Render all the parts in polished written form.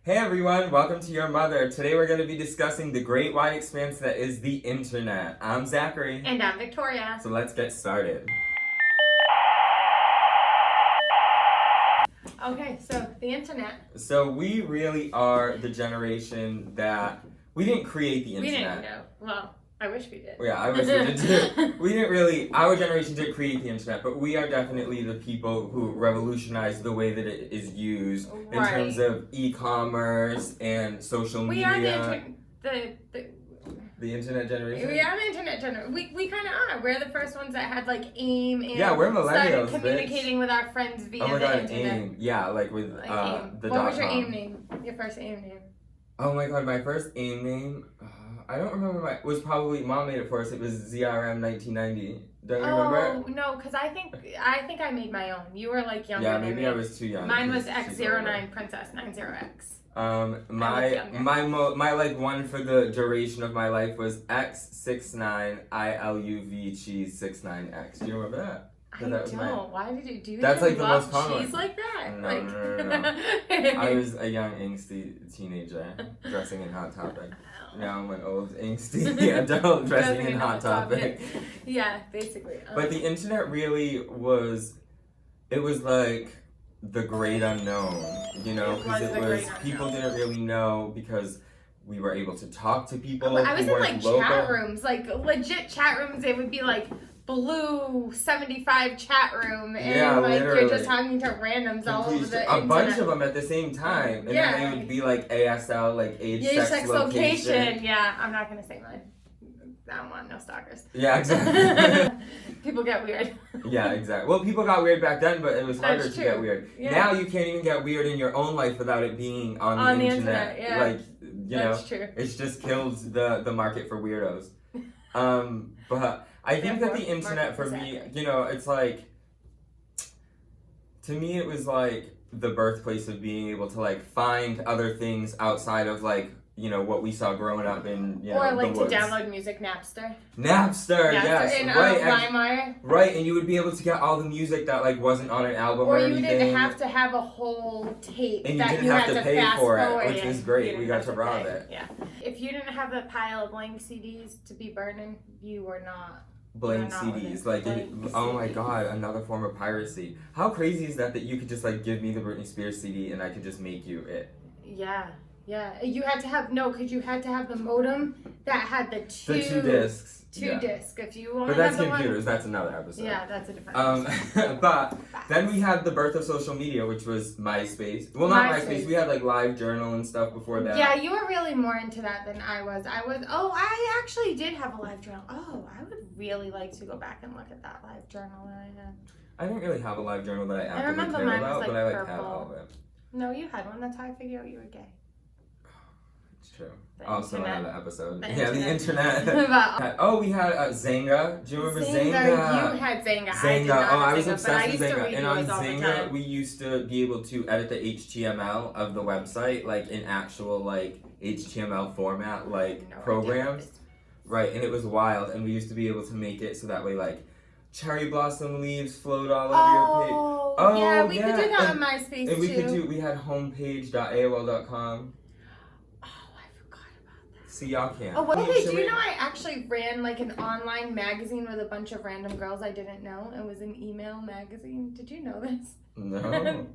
Hey everyone, welcome to Your Mother. Today we're going to be discussing the great wide expanse that is the internet. I'm Zachary. And I'm Victoria. So let's get started. Okay, so the internet. So we really are the generation that, we didn't create the internet. We didn't know. Well, I wish we did. Yeah, I wish we did too. We didn't really, our generation did create the internet, but we are definitely the people who revolutionized the way that it is used in terms of e-commerce and social media. We are the internet generation? We are the internet generation. We kind of are. We're the first ones that had like AIM and we're millennials, started communicating with our friends via the internet. AIM. Yeah, like with like AIM. The What was your .com. AIM name? Your first AIM name? Oh my god, my first AIM name, I don't remember it was probably, Mom made it for us, it was ZRM1990. Don't you remember it? No, because I think I made my own. You were like younger than me. Yeah, maybe I was too young. Mine was X09 Princess 90X. My like one for the duration of my life was X69 ILUV cheese 69X. Do you remember that? I don't. Why did you do that? That's like the most common. Cheese like that? No. I was a young angsty teenager dressing in Hot Topic. Now I'm an old angsty adult dressing in Hot Topic. Yeah, basically. But the internet really was, it was like the great unknown, you know, because it was people didn't really know because we were able to talk to people. I was in like chat rooms, like legit chat rooms. It would be like Blue 75 chat room, and like literally. You're just talking to randoms all over the internet. Bunch of them at the same time, and then they would be like ASL, like age, sex, location. Yeah, I'm not gonna say mine. I don't want no stalkers. Yeah, exactly. People get weird. Yeah, exactly. Well, people got weird back then, but it was harder to get weird. Yeah. Now you can't even get weird in your own life without it being on the internet. Yeah. Like, you know, true. It's just killed the market for weirdos. But I think that the internet for me, you know, it's like, to me it was like the birthplace of being able to like find other things outside of like, you know, what we saw growing up in, you know, or like the woods. To download music, Napster, yes, and right, LimeWire. Right, and you would be able to get all the music that like wasn't on an album or anything. Or you didn't have to have a whole tape and that you didn't you have had to pay fast for forward. it, which was great. We got to rob it. Yeah. If you didn't have a pile of blank CDs to be burning, you were not. Blank CDs, like, oh my god, another form of piracy. How crazy is that you could just like give me the Britney Spears CD and I could just make you it? Yeah. You had to have because you had to have the modem that had the two discs. Discs. If you want but that's computers. That's another episode. Yeah, that's a different episode. But then we had the birth of social media, which was Myspace. Well, not MySpace. We had like Live Journal and stuff before that. Yeah, you were really more into that than I was. I actually did have a Live Journal. Oh, I would really like to go back and look at that Live Journal that I had. I didn't really have a Live Journal that I actively remember cared mine about, was, like, but I like purple. had all of it. No, you had one. That's how I figured out you were gay. It's true. Also another episode. The internet. We had Zynga. Do you remember Zynga? You had Zynga. I was obsessed with Zynga. And on Zynga, we used to be able to edit the HTML of the website, like in actual like HTML format, like programs. Right, and it was wild. And we used to be able to make it so that way, like, cherry blossom leaves float all over your page. Oh, yeah, we could do that on MySpace and we had homepage.aol.com. See, y'all can't. Oh, okay, do you know I actually ran like an online magazine with a bunch of random girls I didn't know? It was an email magazine. Did you know this? No.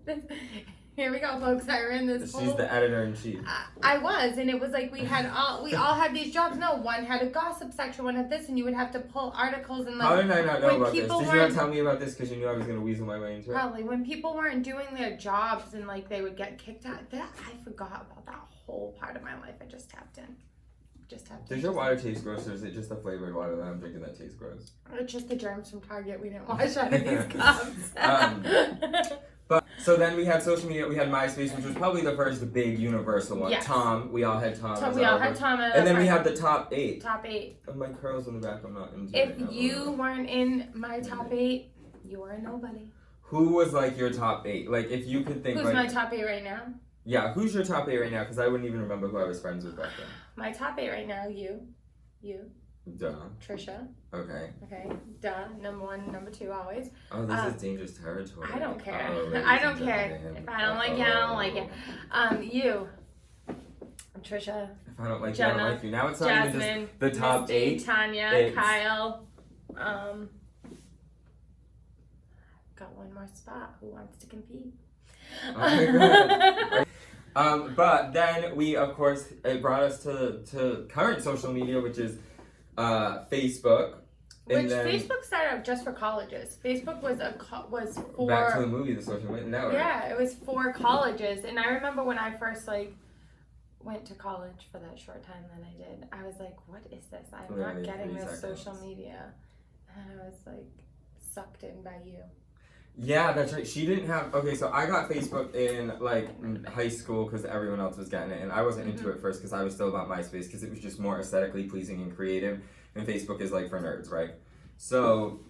Here we go, folks. I ran this. She's the editor-in-chief. I was, and it was like we all had these jobs. No, one had a gossip section, one had this, and you would have to pull articles and like. How did I not know about this? Did you not tell me about this because you knew I was going to weasel my way into it? Probably when people weren't doing their jobs and like they would get kicked out. I forgot about that whole part of my life. I just tapped in. Does your water taste gross, or is it just the flavored water that I'm drinking that tastes gross? It's just the germs from Target. We didn't wash out of these cups. But so then we had social media. We had MySpace, which was probably the first big universal one. Yes. Tom. We all had Tom. We all had Tom. And then we had the top 8. Top 8. Oh, my curls in the back. I'm not into. If you weren't in my top 8, you were a nobody. Who was like your top 8? Like if you could think. Who's my top 8 right now? Yeah, who's your top 8 right now? Because I wouldn't even remember who I was friends with back then. My top 8 right now, you. Duh. Trisha. Okay. Duh. Number 1, number 2, always. Oh, this is dangerous territory. I don't care. I don't care. If I don't like you, I don't like you. You. Trisha. If I don't like Jenna, you, I don't like you. Now it's not Jasmine, even just the top Misty, 8. Tanya, Kyle. Got one more spot. Who wants to compete? Oh my god. But then we, of course, it brought us to current social media, which is Facebook. Facebook started out just for colleges. Facebook was for back to the movie, The Social Network. Yeah, it was for colleges, and I remember when I first went to college for that short time that I did. I was like, "What is this? I'm not getting this social media," and I was like sucked in by you. Yeah, that's right. She didn't have. Okay, so I got Facebook in high school because everyone else was getting it, and I wasn't into it first because I was still about MySpace because it was just more aesthetically pleasing and creative, and Facebook is for nerds, right? So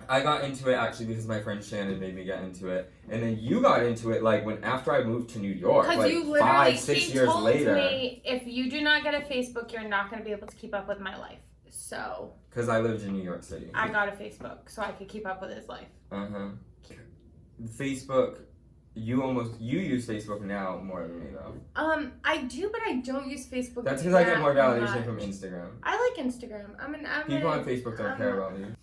I got into it actually because my friend Shannon made me get into it, and then you got into it when after I moved to New York, because you literally 5-6 years later. Me, if you do not get a Facebook, you're not going to be able to keep up with my life. So. Because I lived in New York City. I got a Facebook so I could keep up with his life. Facebook, you use Facebook now more than me though. I do, but I don't use Facebook. That's because I get more validation from Instagram. I like Instagram. People on Facebook don't care about me.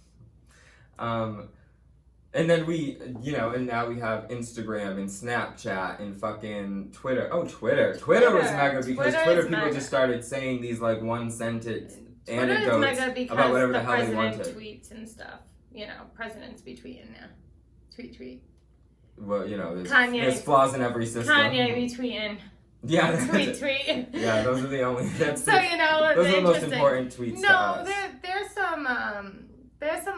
And then and now we have Instagram and Snapchat and fucking Twitter. Oh, Twitter was mega because Twitter people just started saying these one sentence anecdotes about whatever the hell they wanted. Tweets and stuff. Presidents be tweeting now. Tweet. Well, there's flaws in every system. Kanye be tweeting. Yeah. Tweet. Yeah, those are the only. Those are the most important tweets. No, there's some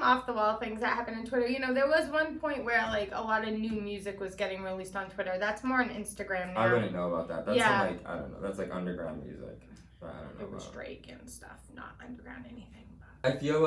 off the wall things that happen on Twitter. There was one point where a lot of new music was getting released on Twitter. That's more on Instagram now. I wouldn't know about that. That's I don't know. That's underground music. But I don't know. It was Drake and stuff, not underground anything. But I feel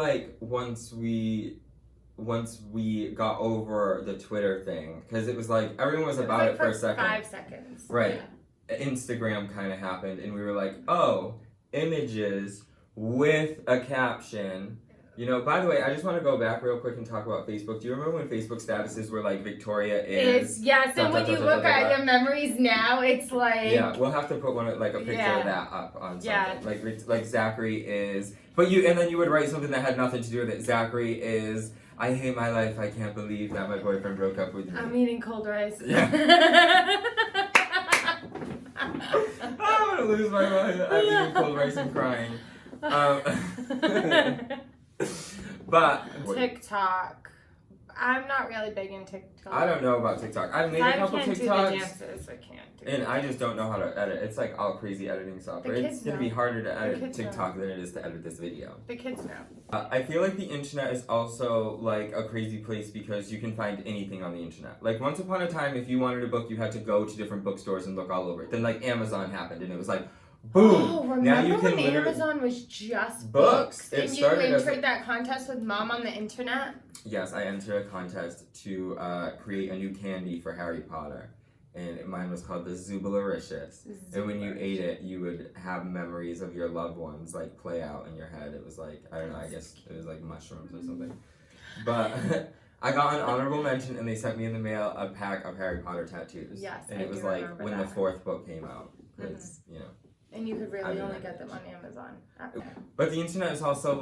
once we got over the Twitter thing, because it was everyone was about it for a second. 5 seconds. Right. Yeah. Instagram kind of happened, and we were like, oh, images with a caption. By the way, I just want to go back real quick and talk about Facebook. Do you remember when Facebook statuses were Victoria is? Yes, and when you look at your memories now, it's Yeah, we'll have to put a picture of that up on something. Yeah. Like Zachary is. But and then you would write something that had nothing to do with it. Zachary is. I hate my life. I can't believe that my boyfriend broke up with me. I'm eating cold rice. Yeah. I'm gonna lose my mind. I'm eating cold rice and crying. But TikTok. I'm not really big in TikTok. I don't know about TikTok. I've made a couple TikToks. Do the dances. I can't do and I just don't know how to edit. It's all crazy editing software. It's going to be harder to edit TikTok than it is to edit this video. The kids know. I feel the internet is also a crazy place because you can find anything on the internet. Once upon a time, if you wanted a book, you had to go to different bookstores and look all over it. Then Amazon happened and it was boom! Oh, remember now you can when Amazon was just books and you entered that contest with Mom on the internet? Yes, I entered a contest to create a new candy for Harry Potter. And mine was called the Zubalaricious. And when you ate it, you would have memories of your loved ones play out in your head. It was I don't know, I guess it was mushrooms or something. But I got an honorable mention and they sent me in the mail a pack of Harry Potter tattoos. Yes, and it was when the 4th book came out. Because, And you could really only get them on Amazon. But the internet is also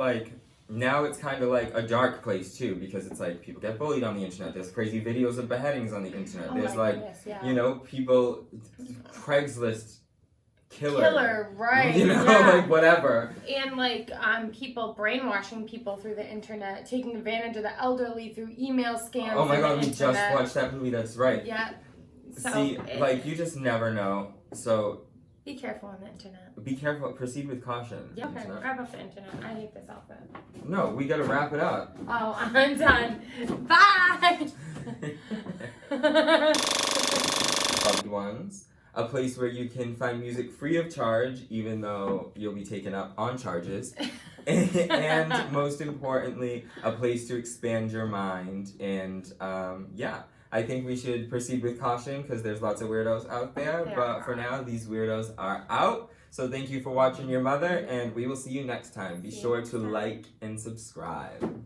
now it's kind of a dark place too because it's people get bullied on the internet. There's crazy videos of beheadings on the internet. Oh There's goodness, people, Craigslist killer, right? Whatever. And people brainwashing people through the internet, taking advantage of the elderly through email scams. Oh my god, we just watched that movie. That's right. Yeah. So see, you just never know. So. Be careful on the internet. Be careful. Proceed with caution. Yeah, okay. Wrap up the internet. I hate this outfit. No, we gotta wrap it up. Oh, I'm done. Bye! Loved Ones. A place where you can find music free of charge, even though you'll be taken up on charges. And most importantly, a place to expand your mind. And I think we should proceed with caution because there's lots of weirdos out there. But for now, these weirdos are out. So thank you for watching Your Mother, and we will see you next time. Be sure to like and subscribe.